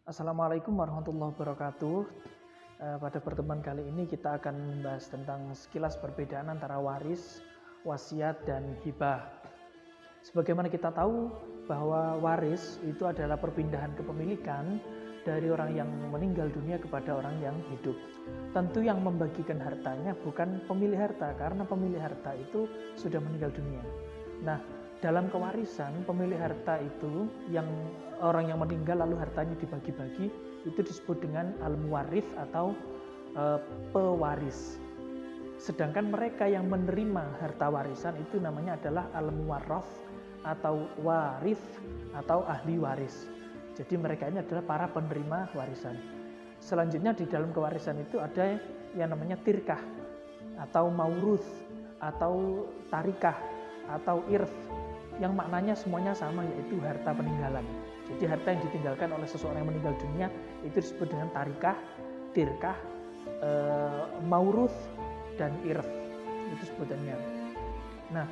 Assalamualaikum warahmatullahi wabarakatuh. Pada pertemuan kali ini kita akan membahas tentang sekilas perbedaan antara waris, wasiat, dan hibah. Sebagaimana kita tahu bahwa waris itu adalah perpindahan kepemilikan dari orang yang meninggal dunia kepada orang yang hidup. Tentu yang membagikan hartanya bukan pemilik harta, karena pemilik harta itu sudah meninggal dunia. Nah, dalam kewarisan, pemilik harta itu yang orang yang meninggal lalu hartanya dibagi-bagi, itu disebut dengan al-muwarith atau pewaris. Sedangkan mereka yang menerima harta warisan itu namanya adalah al-muwarrath atau warith atau ahli waris. Jadi mereka ini adalah para penerima warisan. Selanjutnya di dalam kewarisan itu ada yang namanya tirkah atau mauruth atau tarikah atau irth, yang maknanya semuanya sama, yaitu harta peninggalan. Jadi harta yang ditinggalkan oleh seseorang yang meninggal dunia itu disebut dengan tarikah, tirkah, mauruth, dan irth, itu sebutannya. Nah,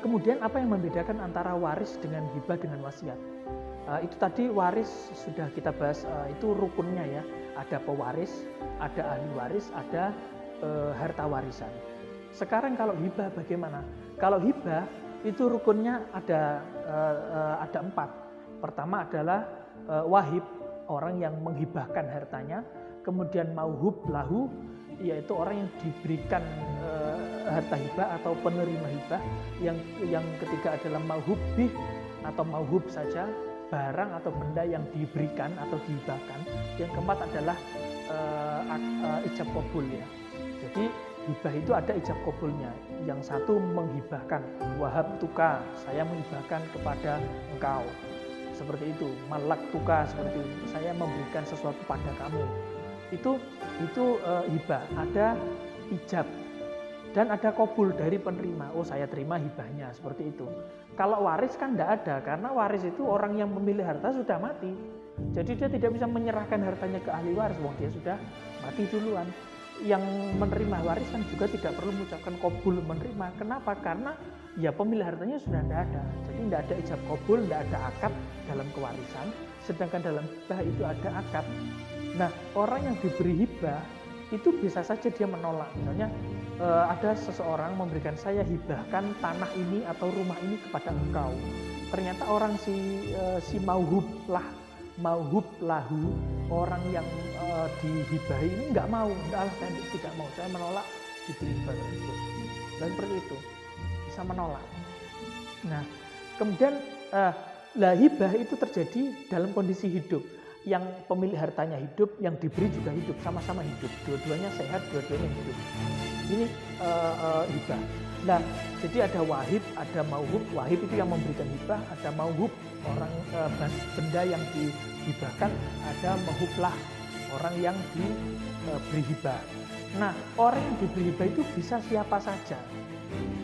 kemudian apa yang membedakan antara waris dengan hibah dengan wasiat? Itu tadi waris sudah kita bahas, itu rukunnya ya, ada pewaris, ada ahli waris, ada harta warisan. Sekarang kalau hibah bagaimana? Kalau hibah itu rukunnya ada 4. Pertama adalah wahib, orang yang menghibahkan hartanya. Kemudian mauhub lahu, yaitu orang yang diberikan harta hibah atau penerima hibah. Yang ketiga adalah mauhub bih atau mauhub saja, barang atau benda yang diberikan atau dihibahkan. Yang keempat adalah ijab qabul ya. Jadi hibah itu ada ijab qabulnya. Yang satu menghibahkan, wahab tuka, saya menghibahkan kepada engkau, seperti itu. Malak tuka, seperti itu, saya memberikan sesuatu pada kamu. Itu hibah. Ada ijab dan ada qabul dari penerima. Oh, saya terima hibahnya, seperti itu. Kalau waris kan tidak ada, karena waris itu orang yang memilih harta sudah mati. Jadi dia tidak bisa menyerahkan hartanya ke ahli waris, wong dia sudah mati duluan. Yang menerima warisan juga tidak perlu mengucapkan qabul menerima. Kenapa? Karena ya pemilik hartanya sudah tidak ada. Jadi tidak ada ijab qabul, tidak ada akad dalam kewarisan. Sedangkan dalam hibah itu ada akad. Nah, orang yang diberi hibah itu bisa saja dia menolak. Misalnya ada seseorang memberikan, saya hibahkan tanah ini atau rumah ini kepada engkau. Ternyata orang si mauhub lahu, orang yang dihibahi ini nggak mau, saya tidak mau, saya menolak diberi hibah tersebut. Dan seperti itu bisa menolak. Nah, kemudian hibah itu terjadi dalam kondisi hidup. Yang pemilik hartanya hidup, yang diberi juga hidup, sama-sama hidup, dua-duanya sehat, dua-duanya hidup. Ini hibah. Nah, jadi ada wahib, ada mauhub. Wahib itu yang memberikan hibah, ada mauhub, orang benda yang dihibahkan, ada mauhublah, orang yang diberi hibah. Nah, orang yang diberi hibah itu bisa siapa saja.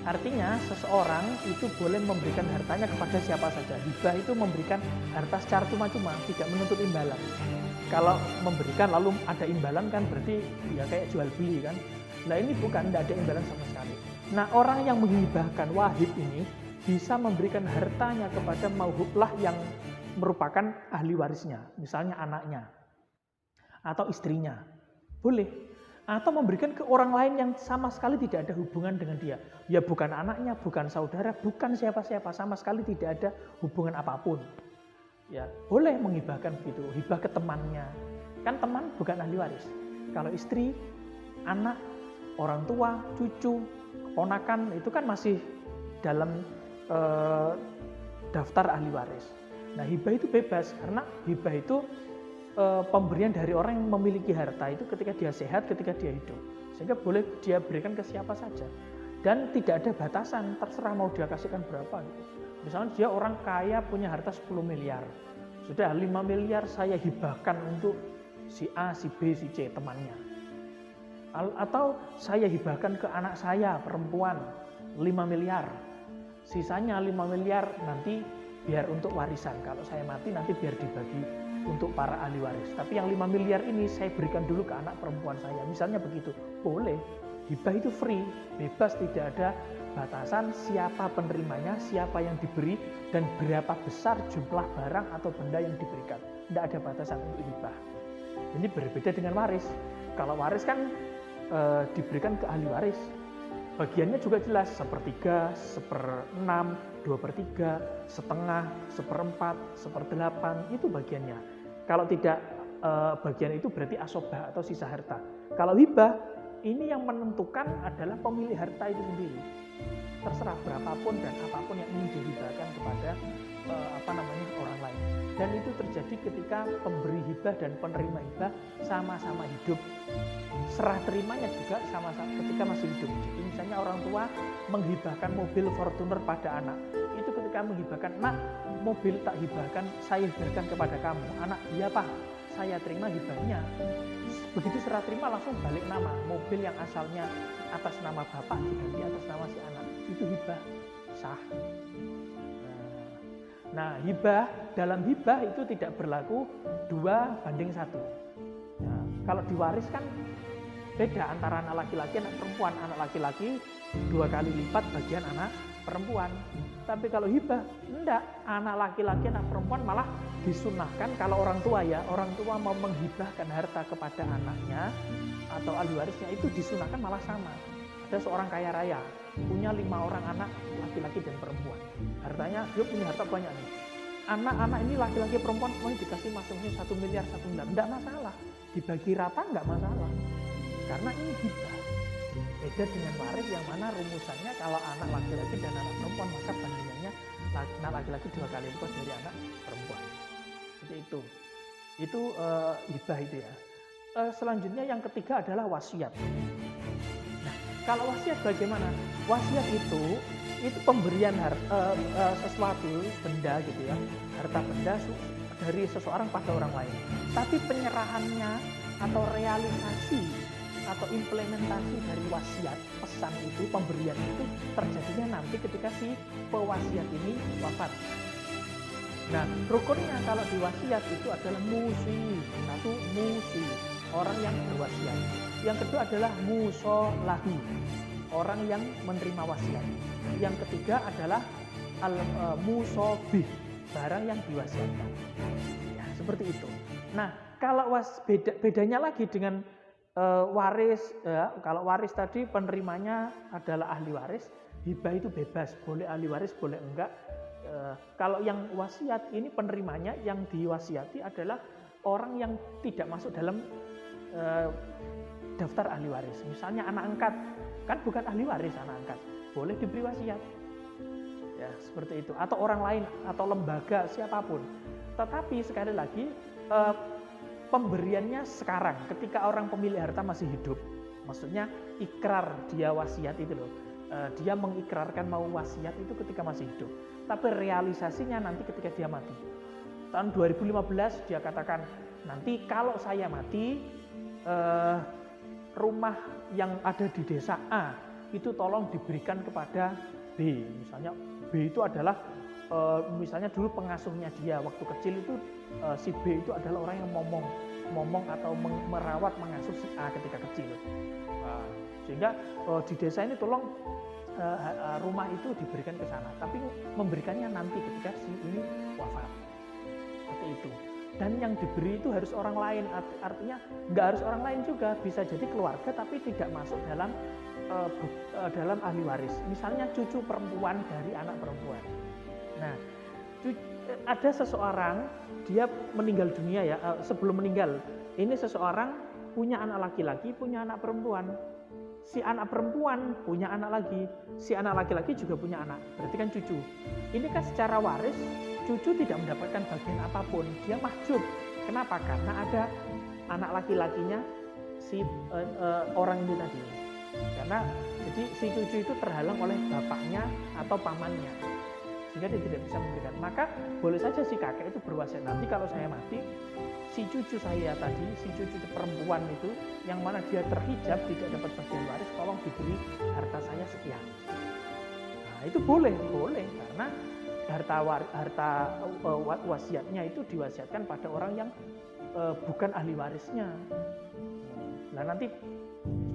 Artinya seseorang itu boleh memberikan hartanya kepada siapa saja. Hibah itu memberikan harta secara cuma-cuma, tidak menuntut imbalan. Kalau memberikan lalu ada imbalan kan berarti ya kayak jual beli kan. Nah, ini bukan, tidak ada imbalan sama sekali. Nah, orang yang menghibahkan wahib ini bisa memberikan hartanya kepada mauhublah yang merupakan ahli warisnya, misalnya anaknya atau istrinya, boleh. Atau memberikan ke orang lain yang sama sekali tidak ada hubungan dengan dia. Ya bukan anaknya, bukan saudara, bukan siapa-siapa, sama sekali tidak ada hubungan apapun. Ya boleh menghibahkan begitu, hibah ke temannya. Kan teman bukan ahli waris. Kalau istri, anak, orang tua, cucu, keponakan itu kan masih dalam daftar ahli waris. Nah, hibah itu bebas, karena hibah itu pemberian dari orang yang memiliki harta itu ketika dia sehat, ketika dia hidup. Sehingga boleh dia berikan ke siapa saja. Dan tidak ada batasan, terserah mau dia kasihkan berapa gitu. Misalnya dia orang kaya punya harta 10 miliar. Sudah 5 miliar saya hibahkan untuk si A, si B, si C temannya. Atau saya hibahkan ke anak saya perempuan 5 miliar. Sisanya 5 miliar nanti biar untuk warisan. Kalau saya mati nanti biar dibagi untuk para ahli waris. Tapi yang 5 miliar ini saya berikan dulu ke anak perempuan saya. Misalnya begitu. Boleh. Hibah itu free, bebas, tidak ada batasan siapa penerimanya, siapa yang diberi, dan berapa besar jumlah barang atau benda yang diberikan. tidak ada batasan untuk hibah. Ini berbeda dengan waris. Kalau waris kan diberikan ke ahli waris. Bagiannya juga jelas, 1/3, 1/6, 2/3, setengah, 1/4, 1/8, itu bagiannya. Kalau tidak bagian itu berarti asobah atau sisa harta. Kalau hibah, ini yang menentukan adalah pemilik harta itu sendiri. Terserah berapapun dan apapun yang ingin dihibahkan kepada orang lain. Dan itu terjadi ketika pemberi hibah dan penerima hibah sama-sama hidup. Serah terimanya juga sama-sama ketika masih hidup. Jadi misalnya orang tua menghibahkan mobil Fortuner pada anak. Itu ketika menghibahkan, "Nak, mobil tak hibahkan, saya hibahkan kepada kamu." Anak, "Iya Pak, saya terima hibahnya." Begitu serah terima langsung balik nama. Mobil yang asalnya atas nama bapak diganti atas nama si anak. Itu hibah sah. Nah, dalam hibah itu tidak berlaku 2:1. Nah, kalau diwaris kan beda antara anak laki-laki anak perempuan. Anak laki-laki 2 kali lipat bagian anak perempuan. Tapi kalau hibah enggak, anak laki-laki anak perempuan malah disunahkan. Kalau orang tua mau menghibahkan harta kepada anaknya atau ahli warisnya, itu disunahkan malah sama. Ada seorang kaya raya punya 5 orang anak laki-laki dan perempuan. Hartanya, dia punya harta banyak nih. Anak-anak ini laki-laki perempuan semuanya dikasih masing-masing 1 miliar, 1 miliar. Enggak masalah. Dibagi rata enggak masalah. Karena ini hibah. Beda dengan waris yang mana rumusannya kalau anak laki-laki dan anak perempuan maka bandingannya anak laki-laki 2 kali lipat dari anak perempuan. Seperti itu. Itu hibah itu ya. Selanjutnya yang ketiga adalah wasiat. Nah, kalau wasiat bagaimana? Wasiat itu pemberian sesuatu benda gitu ya, harta benda dari seseorang pada orang lain. Tapi penyerahannya atau realisasi atau implementasi dari wasiat, pesan itu, pemberian itu terjadinya nanti ketika si pewasiat ini wafat. Nah, rukunnya kalau di wasiat itu adalah musi. Satu, musi, orang yang berwasiat. Yang kedua adalah musolahu, orang yang menerima wasiat. Yang ketiga adalah musobih, barang yang diwasiatkan. Ya, seperti itu. Nah, kalau bedanya lagi dengan waris, kalau waris tadi penerimanya adalah ahli waris, hibah itu bebas, boleh ahli waris, boleh enggak. Kalau yang wasiat ini penerimanya yang diwasiati adalah orang yang tidak masuk dalam daftar ahli waris. Misalnya anak angkat, kan bukan ahli waris anak angkat, boleh diberi wasiat. Ya, seperti itu. Atau orang lain atau lembaga siapapun. Tetapi sekali lagi pemberiannya sekarang ketika orang pemilik harta masih hidup. Maksudnya ikrar dia wasiat itu loh. Dia mengikrarkan mau wasiat itu ketika masih hidup. Tapi realisasinya nanti ketika dia mati. Tahun 2015 dia katakan, nanti kalau saya mati, rumah yang ada di desa A itu tolong diberikan kepada B. Misalnya B itu adalah misalnya dulu pengasuhnya dia waktu kecil itu, si B itu adalah orang yang momong atau merawat mengasuh si A ketika kecil. Sehingga di desa ini tolong rumah itu diberikan ke sana, tapi memberikannya nanti ketika si ini wafat. Seperti itu. Dan yang diberi itu harus orang lain, artinya nggak harus orang lain juga, bisa jadi keluarga tapi tidak masuk dalam ahli waris. Misalnya cucu perempuan dari anak perempuan. Nah, ada seseorang dia meninggal dunia ya, sebelum meninggal ini seseorang punya anak laki-laki, punya anak perempuan. Si anak perempuan punya anak lagi, si anak laki-laki juga punya anak, berarti kan cucu. Ini kan secara waris, cucu tidak mendapatkan bagian apapun, dia mahjub. Kenapa? Karena ada anak laki-lakinya si orang ini tadi. Karena jadi si cucu itu terhalang oleh bapaknya atau pamannya, sehingga dia tidak bisa memberikan. Maka boleh saja si kakek itu berwasiat, nanti kalau saya mati, si cucu saya tadi, si cucu perempuan itu, yang mana dia terhijab tidak dapat bagian waris, tolong diberi harta saya sekian. Nah itu boleh karena harta wasiatnya itu diwasiatkan pada orang yang bukan ahli warisnya. Nah nanti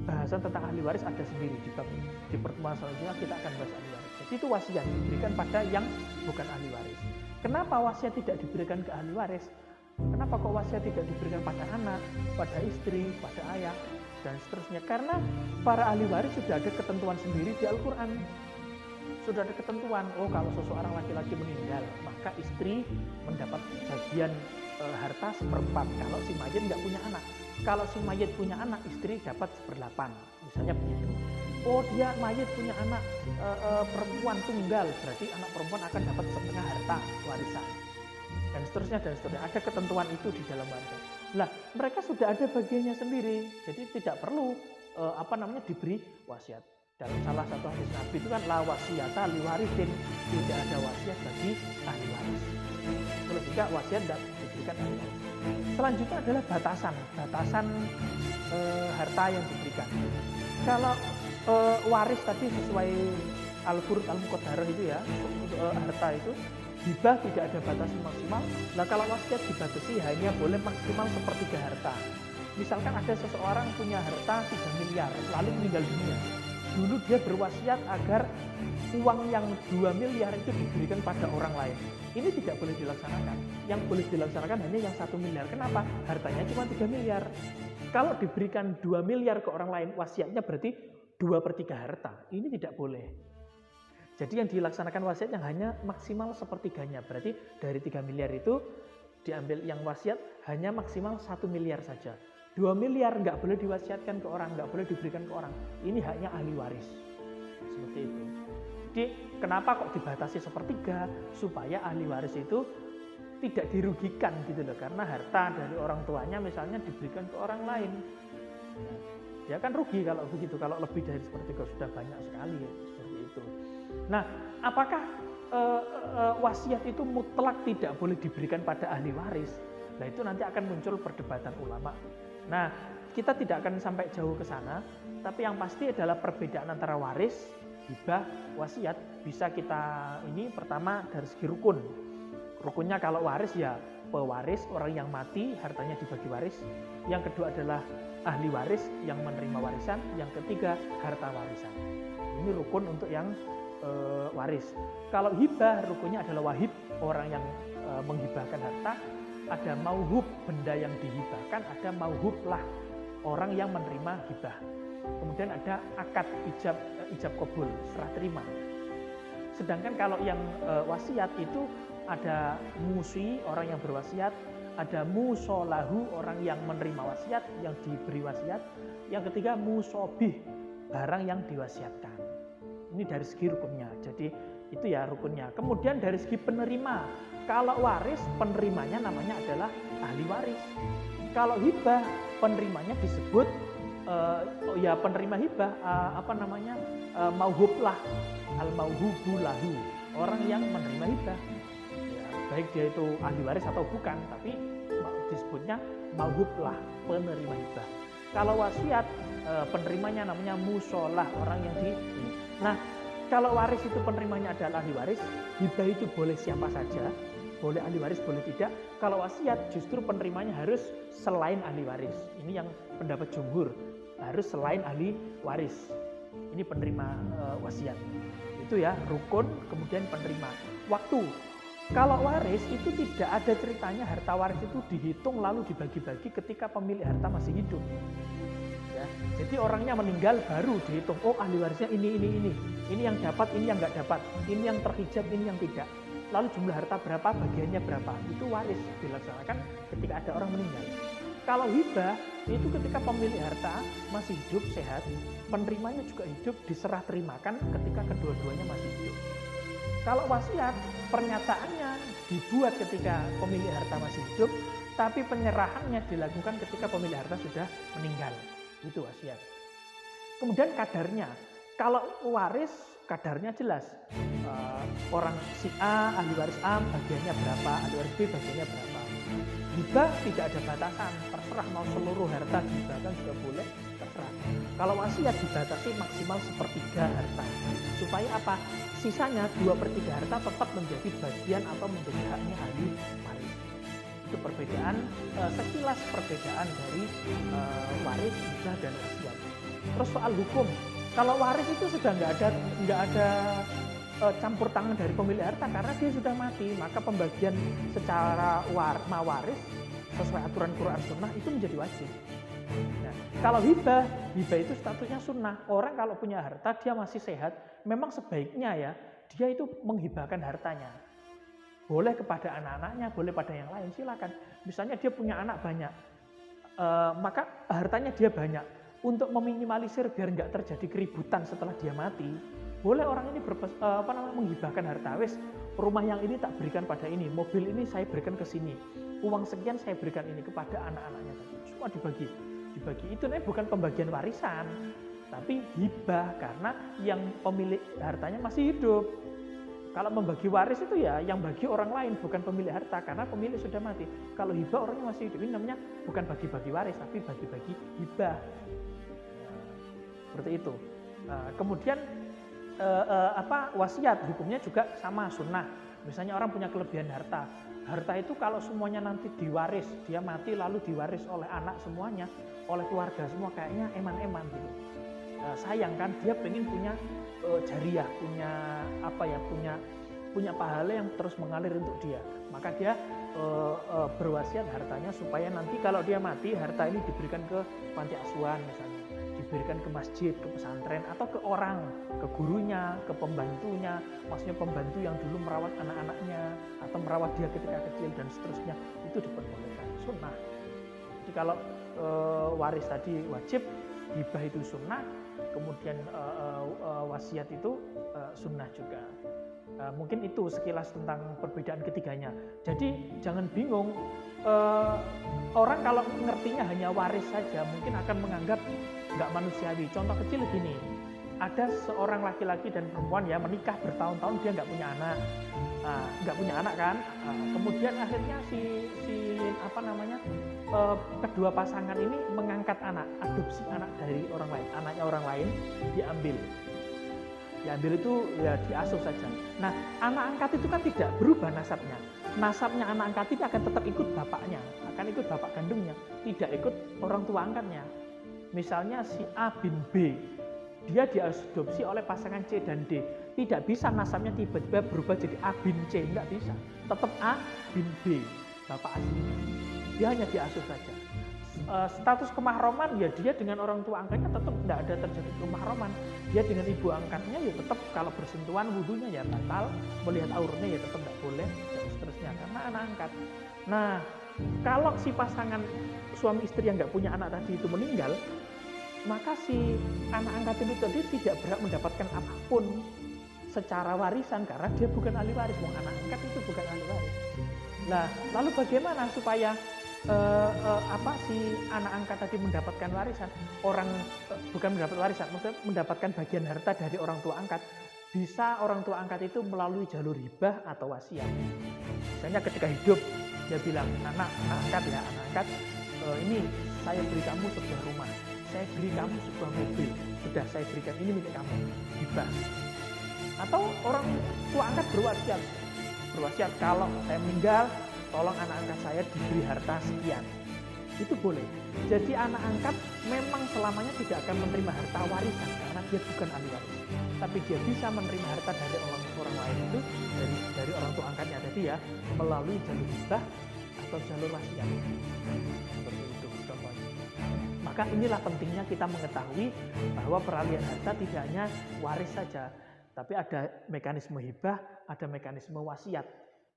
bahasan tentang ahli waris ada sendiri di pertemuan selanjutnya kita akan bahas ahli waris. Jadi itu wasiat diberikan pada yang bukan ahli waris. Kenapa wasiat tidak diberikan ke ahli waris? Kenapa kok wasiat tidak diberikan pada anak, pada istri, pada ayah, dan seterusnya? Karena para ahli waris sudah ada ketentuan sendiri di Al-Quran. Sudah ada ketentuan, oh kalau seseorang laki-laki meninggal, maka istri mendapat bagian harta seperempat kalau si mayit nggak punya anak. Kalau si mayit punya anak, istri dapat seperdelapan, misalnya begitu. Oh dia mayit punya anak perempuan tunggal, berarti anak perempuan akan dapat setengah harta warisan. Dan seterusnya dan seterusnya. Ada ketentuan itu di dalam warisan. Lah, mereka sudah ada bagiannya sendiri, jadi tidak perlu diberi wasiat. Dalam salah satu hadis Nabi itu kan la wasiyata li warithin, tidak ada wasiat bagi ahli waris. Kalau tidak wasiat tidak diberikan ahli waris. Selanjutnya adalah batasan harta yang diberikan. Kalau waris tadi sesuai Al-Furud Al-Muqaddarah itu ya, harta itu hibah tidak ada batas maksimal. Nah kalau wasiat dibatasi hanya boleh maksimal sepertiga harta. Misalkan ada seseorang punya harta 3 miliar lalu meninggal dunia. Dulu dia berwasiat agar uang yang 2 miliar itu diberikan pada orang lain. Ini tidak boleh dilaksanakan. Yang boleh dilaksanakan hanya yang 1 miliar. Kenapa? Hartanya cuma 3 miliar. Kalau diberikan 2 miliar ke orang lain, wasiatnya berarti 2/3 harta. Ini tidak boleh. Jadi yang dilaksanakan wasiat yang hanya maksimal sepertiganya. Berarti dari 3 miliar itu diambil yang wasiat hanya maksimal 1 miliar saja. 2 miliar nggak boleh diwasiatkan ke orang, nggak boleh diberikan ke orang. Ini haknya ahli waris. Seperti itu. Jadi kenapa kok dibatasi sepertiga? Supaya ahli waris itu tidak dirugikan gitu loh. Karena harta dari orang tuanya misalnya diberikan ke orang lain. Dia kan rugi kalau begitu. Kalau lebih dari sepertiga sudah banyak sekali ya, seperti itu. Nah, apakah wasiat itu mutlak tidak boleh diberikan pada ahli waris? Nah itu nanti akan muncul perdebatan ulama. Nah, kita tidak akan sampai jauh ke sana, tapi yang pasti adalah perbedaan antara waris, hibah, wasiat bisa kita ini pertama dari segi rukun. Rukunnya kalau waris ya pewaris, orang yang mati hartanya dibagi waris. Yang kedua adalah ahli waris yang menerima warisan. Yang ketiga harta warisan. Ini rukun untuk yang waris. Kalau hibah rukunnya adalah wahib, orang yang menghibahkan harta. Ada mauhub, benda yang dihibahkan, ada mauhublah, orang yang menerima hibah. Kemudian ada akad, ijab kabul, serah terima. Sedangkan kalau yang wasiat itu ada musi, orang yang berwasiat, ada musolahu, orang yang menerima wasiat, yang diberi wasiat. Yang ketiga musobih, barang yang diwasiatkan. Ini dari segi rukunnya. Jadi itu ya rukunnya. Kemudian dari segi penerima, kalau waris penerimanya namanya adalah ahli waris. Kalau hibah penerimanya disebut penerima hibah mauhublah, al mauhubu lahu, orang yang menerima hibah. Ya, baik dia itu ahli waris atau bukan, tapi disebutnya mauhublah, penerima hibah. Kalau wasiat penerimanya namanya musolah, orang yang Nah, kalau waris itu penerimanya adalah ahli waris, hibah itu boleh siapa saja, boleh ahli waris, boleh tidak. Kalau wasiat justru penerimanya harus selain ahli waris. Ini yang pendapat jumhur, harus selain ahli waris. Ini penerima wasiat. Itu ya, rukun, kemudian penerima. Waktu. Kalau waris itu tidak ada ceritanya harta waris itu dihitung lalu dibagi-bagi ketika pemilik harta masih hidup. Ya, jadi orangnya meninggal baru dihitung, oh ahli warisnya ini yang dapat, ini yang nggak dapat, ini yang terhijab, ini yang tidak. Lalu jumlah harta berapa, bagiannya berapa, itu waris dilaksanakan ketika ada orang meninggal. Kalau hibah itu ketika pemilik harta masih hidup sehat, penerimanya juga hidup, diserah terimakan ketika kedua-duanya masih hidup. Kalau wasiat pernyataannya dibuat ketika pemilik harta masih hidup, tapi penyerahannya dilakukan ketika pemilik harta sudah meninggal. Itu wasiat. Kemudian kadarnya, kalau waris kadarnya jelas. Orang si A, ahli waris A bagiannya berapa, ahli waris B bagiannya berapa. Hibah tidak ada batasan, terserah mau seluruh harta dihibahkan juga boleh, terserah. Kalau wasiat dibatasi maksimal sepertiga harta. Supaya apa? Sisanya 2/3 harta tetap menjadi bagian atau menjadi haknya ahli waris. Itu perbedaan, sekilas perbedaan dari waris, hibah dan wasiat. Terus soal hukum, kalau waris itu sudah nggak ada campur tangan dari pemilik harta karena dia sudah mati, maka pembagian secara mawaris sesuai aturan Quran Sunnah itu menjadi wajib. Nah, kalau hibah itu statusnya sunnah. Orang kalau punya harta dia masih sehat, memang sebaiknya ya dia itu menghibahkan hartanya. Boleh kepada anak-anaknya, boleh pada yang lain, silakan. Misalnya dia punya anak banyak, maka hartanya dia banyak. Untuk meminimalisir biar nggak terjadi keributan setelah dia mati, boleh orang ini menghibahkan harta. Wes, rumah yang ini tak berikan pada ini, mobil ini saya berikan ke sini, uang sekian saya berikan ini kepada anak-anaknya tadi. Semua dibagi. Itu bukan pembagian warisan, tapi hibah karena yang pemilik hartanya masih hidup. Kalau membagi waris itu ya yang bagi orang lain, bukan pemilik harta, karena pemilik sudah mati. Kalau hibah orangnya masih hidup, ini namanya bukan bagi-bagi waris, tapi bagi-bagi hibah. Seperti itu. Kemudian wasiat hukumnya juga sama, sunnah. Misalnya orang punya kelebihan harta itu kalau semuanya nanti diwaris, dia mati lalu diwaris oleh anak semuanya, oleh keluarga semua, kayaknya eman-eman gitu. Sayang kan, dia pengen punya jariah, punya pahala yang terus mengalir untuk dia. Maka dia berwasiat hartanya supaya nanti kalau dia mati, harta ini diberikan ke panti asuhan misalnya, diberikan ke masjid, ke pesantren, atau ke orang, ke gurunya, ke pembantunya, maksudnya pembantu yang dulu merawat anak-anaknya atau merawat dia ketika kecil dan seterusnya, itu diperbolehkan, sunnah. Jadi kalau waris tadi wajib, hibah itu sunnah, kemudian wasiat itu sunnah juga. Mungkin itu sekilas tentang perbedaan ketiganya. Jadi jangan bingung, orang kalau ngertinya hanya waris saja mungkin akan menganggap nggak manusiawi. Contoh kecil gini, ada seorang laki-laki dan perempuan ya menikah bertahun-tahun, dia nggak punya anak kan. Kemudian akhirnya kedua pasangan ini mengangkat anak, adopsi anak dari orang lain, anaknya orang lain diambil itu ya diasuh saja. Nah, anak angkat itu kan tidak berubah nasabnya. Nasabnya anak angkat itu akan tetap ikut bapaknya, akan ikut bapak kandungnya, tidak ikut orang tua angkatnya. Misalnya si A bin B, dia diadopsi oleh pasangan C dan D. Tidak bisa nasabnya tiba-tiba berubah jadi A bin C, enggak bisa. Tetap A bin B, bapak aslinya. Dia hanya diasuh saja. Status kemahroman ya dia dengan orang tua angkatnya tetap tidak ada terjadi kemahroman. Dia dengan ibu angkatnya ya tetap kalau bersentuhan wudunya ya batal, melihat aurnya ya tetap tidak boleh dan seterusnya karena anak angkat. Nah, kalau si pasangan suami istri yang nggak punya anak tadi itu meninggal, maka si anak angkat itu tadi tidak berhak mendapatkan apapun secara warisan karena dia bukan ahli waris. Wong anak angkat itu bukan ahli waris. Nah, lalu bagaimana supaya si anak angkat tadi mendapatkan warisan? Bukan mendapat warisan, maksudnya mendapatkan bagian harta dari orang tua angkat. Bisa orang tua angkat itu melalui jalur hibah atau wasiat. Misalnya ketika hidup dia bilang, anak angkat, ini saya beri kamu sebuah rumah, saya beri kamu sebuah mobil, sudah saya berikan ini milik kamu, hibah. Atau orang tua angkat berwasiat kalau saya meninggal, tolong anak angkat saya diberi harta sekian. Itu boleh. Jadi anak angkat memang selamanya tidak akan menerima harta warisan karena dia bukan ahli waris. Tapi dia bisa menerima harta dari orang lain itu, dari orang tua angkatnya tadi ya, melalui jalur hibah atau jalur wasiat. Seperti itu contohnya. Maka inilah pentingnya kita mengetahui bahwa peralihan harta tidak hanya waris saja, tapi ada mekanisme hibah, ada mekanisme wasiat.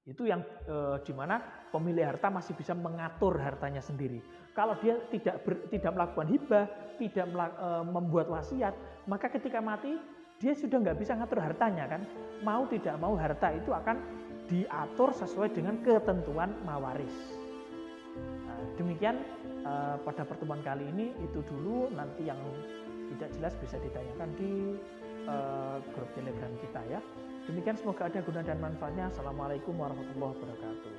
Itu yang dimana pemilik harta masih bisa mengatur hartanya sendiri. Kalau dia tidak melakukan hibah, tidak membuat wasiat, maka ketika mati dia sudah nggak bisa ngatur hartanya kan. Mau tidak mau harta itu akan diatur sesuai dengan ketentuan mawaris. Nah, demikian pada pertemuan kali ini itu dulu. Nanti yang tidak jelas bisa ditanyakan di grup Telegram kita ya. Demikian, semoga ada guna dan manfaatnya. Assalamualaikum warahmatullahi wabarakatuh.